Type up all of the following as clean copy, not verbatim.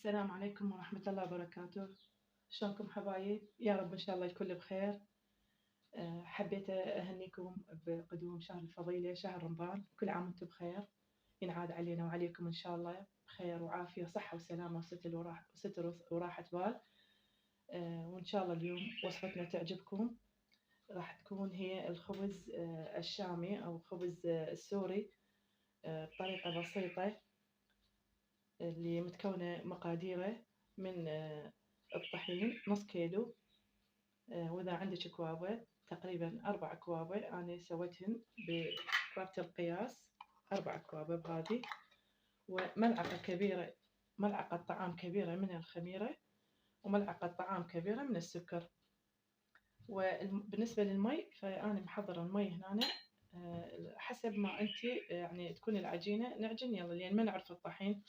السلام عليكم ورحمة الله وبركاته. شلونكم حبايب؟ يا رب إن شاء الله الكل بخير. حبيت أهنيكم بقدوم شهر الفضيلة شهر رمضان، كل عام وانتم بخير، ينعاد علينا وعليكم إن شاء الله بخير وعافية وصحة وسلامة وستر وراحة بال. وإن شاء الله اليوم وصفتنا تعجبكم، راح تكون هي الخبز الشامي أو خبز السوري بطريقة بسيطة، اللي متكونة مقاديره من الطحين نص كيلو، وإذا عندك كوابة تقريبا 4 كوابة، أنا سويتهن بكوابة القياس 4 كوابة بهذه، وملعقة كبيرة ملعقة طعام كبيرة من الخميرة، وملعقة طعام كبيرة من السكر. وبالنسبة للمي فأنا محضرة المي هنا حسب ما أنت يعني تكون العجينة نعجن يلا، لأن ما نعرف الطحين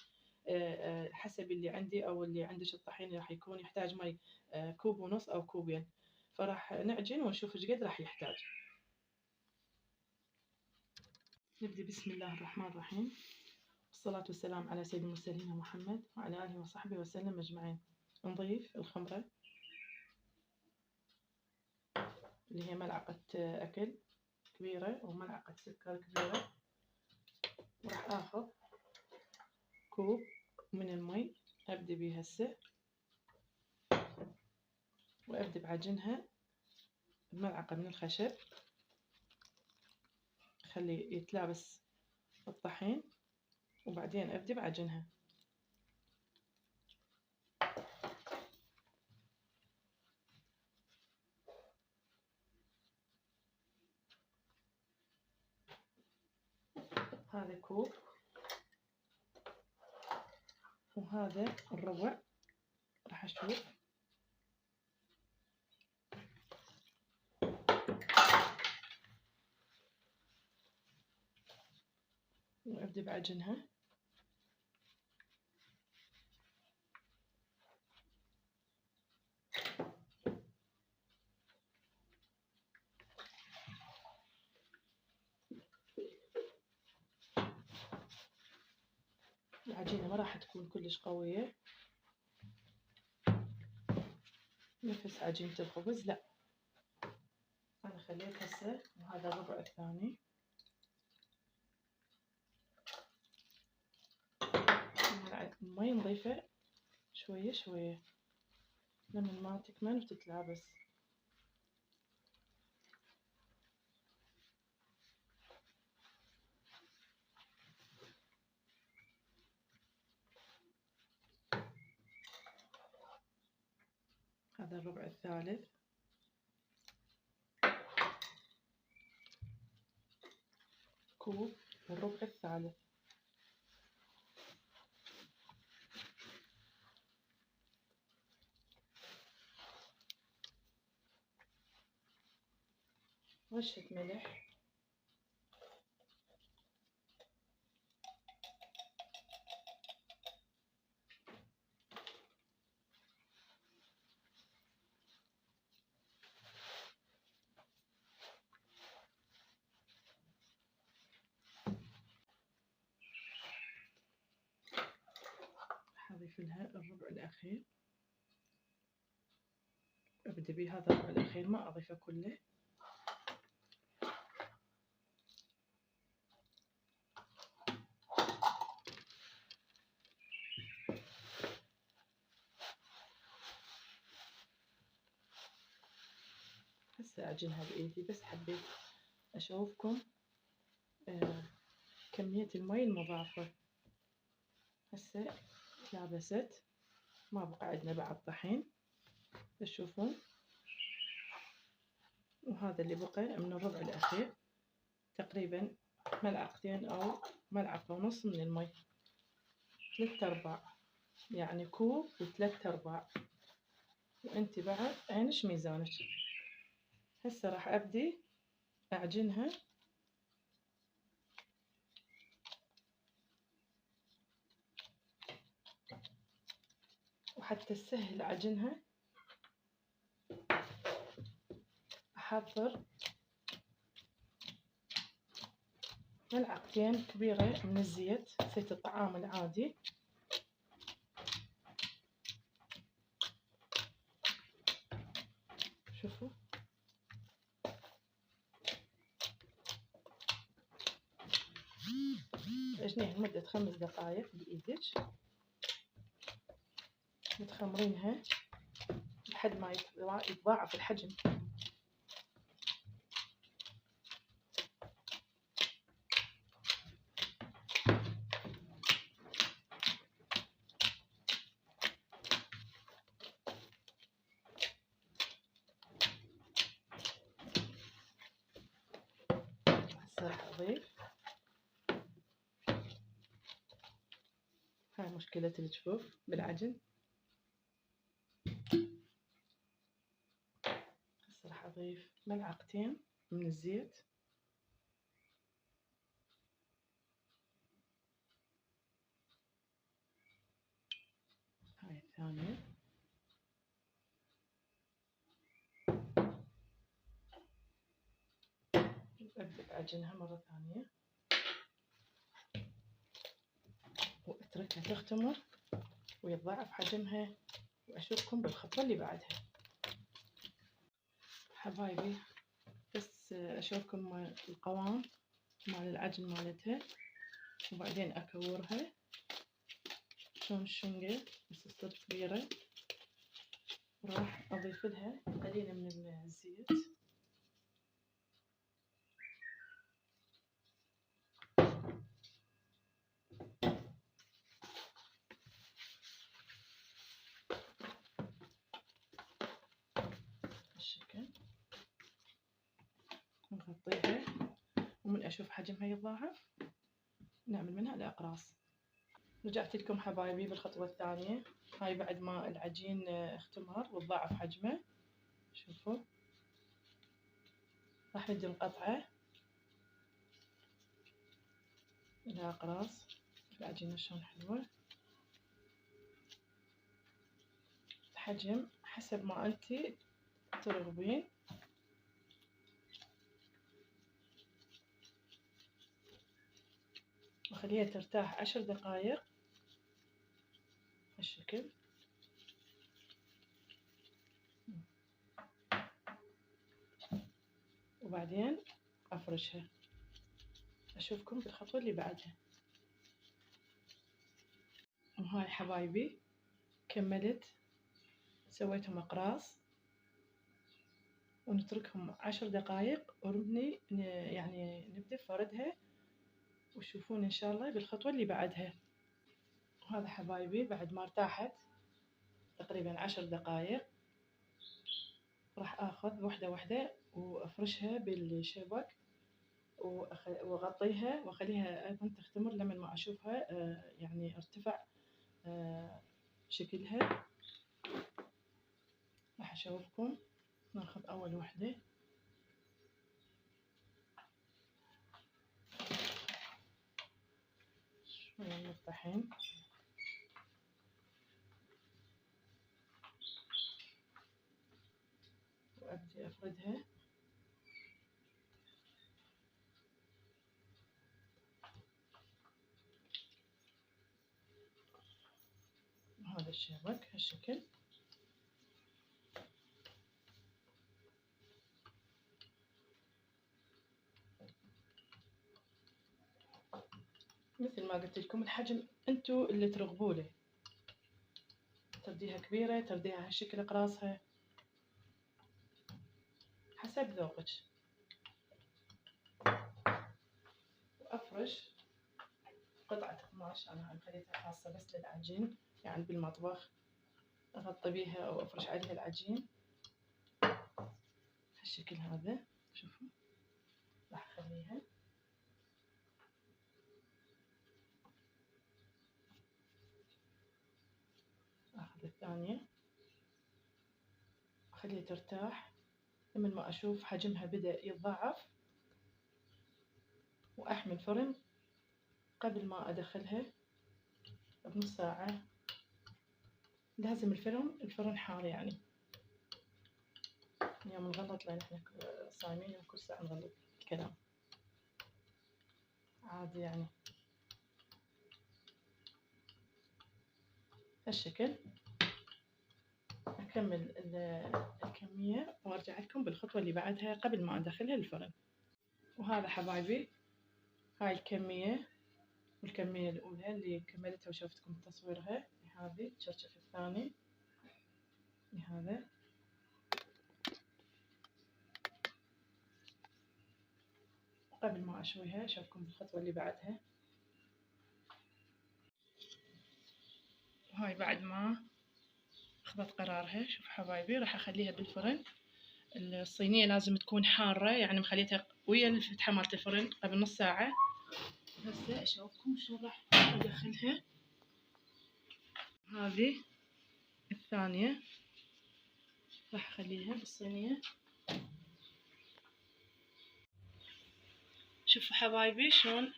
حسب اللي عندي أو اللي عندك الطحين راح يكون يحتاج مي كوب ونص أو كوبين، فراح نعجن ونشوف ايش قد راح يحتاج. نبدأ بسم الله الرحمن الرحيم، والصلاة والسلام على سيد المرسلين محمد وعلى آله وصحبه وسلم أجمعين. نضيف الخمرة اللي هي ملعقة أكل كبيرة وملعقة سكر كبيرة، وراح آخذ كوب من المي أبدأ بيه هسه، وأبدأ بعجنها بملعقة من الخشب، خلي يتلابس الطحين، وبعدين أبدأ بعجنها. هذا كوب وهذا الربع، راح أشوف وأبدأ بعجنها. العجينة ما راح تكون كلش قوية نفس عجينة الخبز، لا، أنا خليت هسه، وهذا الربع الثاني. المي نضيفه شوية شوية لمن ما تكمل وتتلابس. هذا الربع الثالث، كوب والربع الثالث. رشة ملح، أضيف لها الربع الأخير، أبدأ بهذا الربع الأخير ما أضيفه كله. هسه أعجنها بإيدي، بس حبيت أشوفكم كمية المي المضافة. هسه تلابست، ما بقى عندنا بعد طحين تشوفون، وهذا اللي بقى من الربع الأخير تقريبا ملعقتين أو ملعقة ونص من المي، 3/4، يعني كوب و3/4، وانت بعد عينش ميزانك. هسه راح أبدي أعجنها وحتى سهل عجنها أحضر ملعقتين كبيرة من الزيت، زيت الطعام العادي، شوفوا عجنيها لمدة 5 دقائق بإيدك، متخمرينها لحد ما يتضاعف الحجم. هسه راح أضيف، هاي مشكلة الجفوف بالعجن. هسه راح أضيف ملعقتين من الزيت، هاي الثانية، أبدأ أعجنها مرة ثانية وأتركها تختمر ويتضاعف حجمها، وأشوفكم بالخطوة اللي بعدها. حبايبي بس أشوفكم القوام مال العجن مالتها، وبعدين أكورها شلون الشنقة بس تصير كبيرة، وراح أضيف لها قليلة من الزيت. بالشكل نغطيها، ومن أشوف حجمها يتضاعف نعمل منها الأقراص. رجعت لكم حبايبي بالخطوة الثانية، هاي بعد ما العجين اختمر وتضاعف حجمه. شوفوا راح ندي مقطعة الأقراص. العجينة شلون حلوة، الحجم حسب ما انتي ترغبين. وخليها ترتاح 10 دقائق هالشكل. وبعدين أفرشها. أشوفكم بالخطوة اللي بعدها. وهاي حبايبي كملت، سويتهم أقراص ونتركهم 10 دقائق ونبني يعني نبدأ فردها، وتشوفون إن شاء الله بالخطوة اللي بعدها. وهذا حبايبي بعد ما ارتاحت تقريبا 10 دقائق راح آخذ وحدة وحدة وأفرشها بالشبك وأغطيها وأخليها أيضا تختمر لمن ما أشوفها يعني ارتفع شكلها. راح أشوفكم. ناخذ أول وحدة، شوية من الطحين وأبدي أفردها. هذا الشبك هالشكل. مثل ما قلت لكم الحجم انتو اللي ترغبوا له، ترديها كبيرة ترديها هالشكل أقراصها حسب ذوقك. وأفرش قطعة قماش، أنا خليتها خاصة بس للعجين يعني بالمطبخ، أغطي بيها أو أفرش عليها العجين هالشكل هذا. شوفوا راح أخليها، أخذ الثانية أخليها ترتاح لمن ما أشوف حجمها بدأ يتضاعف، وأحمي الفرن قبل ما أدخلها بنص ساعة. لازم الفرن حار يعني، يوم نغلط لأن احنا صايمين وكل ساعة نغلط الكلام عادي يعني. هالشكل أكمل الكمية وأرجع لكم بالخطوة اللي بعدها قبل ما أدخلها الفرن. وهذا حبايبي هاي الكمية والكمية الأولى اللي كملتها وشوفتكم تصويرها، هذه الشرشف الثاني هذا، قبل ما أشويها أشوفكم بالخطوة اللي بعدها. وهاي بعد ما أخذت قرارها، شوف حبايبي راح أخليها بالفرن. الصينية لازم تكون حارة، يعني مخليتها ويا الفتحة مالت الفرن قبل نص ساعة. هسه أشوفكم شلون راح أدخلها. هذه الثانية راح أخليها بالصينية. شوفوا حبايبي شلون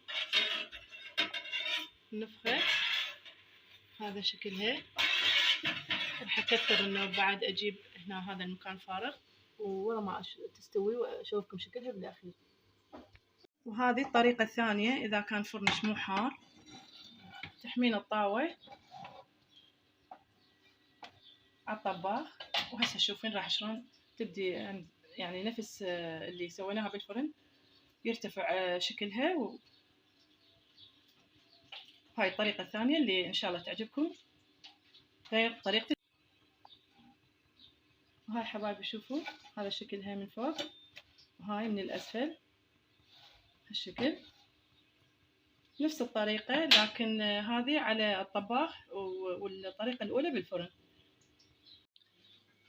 نفخت، هذا شكلها. راح أكثر إنه بعد أجيب هنا هذا المكان فارغ ورا ما تستوي وأشوفكم شكلها بالأخير. وهذه الطريقة الثانية، إذا كان فرنش مو حار تحمين الطاوة على الطباخ. وهسه تشوفين راح شلون تبدي يعني نفس اللي سويناها بالفرن يرتفع شكلها. هاي الطريقة الثانية اللي إن شاء الله تعجبكم غير طريقة. وهاي حبايبي شوفوا هذا شكلها من فوق وهاي من الأسفل هالشكل، نفس الطريقة لكن هذه على الطباخ والطريقة الأولى بالفرن.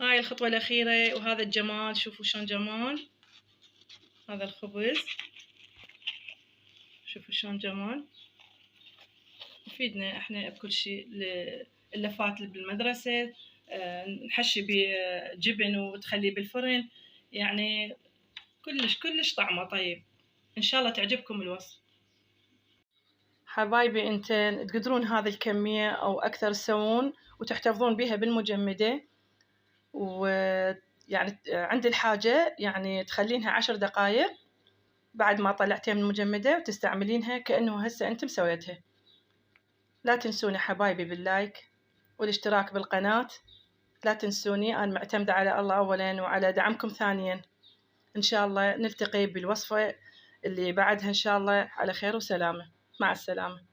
هاي الخطوة الأخيرة وهذا الجمال، شوفوا شلون جمال هذا الخبز، شوفوا شلون جمال. يفيدنا احنا بكل شيء، اللفات بالمدرسة نحشي بجبن وتخليه بالفرن، يعني كلش طعمه طيب. ان شاء الله تعجبكم الوصف حبايبي. انتن تقدرون هذه الكمية او اكثر تسوون وتحتفظون بها بالمجمدة، ويعني عند الحاجة يعني تخلينها 10 دقايق بعد ما طلعتيها من المجمدة وتستعملينها كأنه هسه انتم سويتها. لا تنسوني حبايبي باللايك والاشتراك بالقناة، لا تنسوني، أنا معتمدة على الله أولاً وعلى دعمكم ثانياً. إن شاء الله نلتقي بالوصفة اللي بعدها إن شاء الله على خير وسلامة. مع السلامة.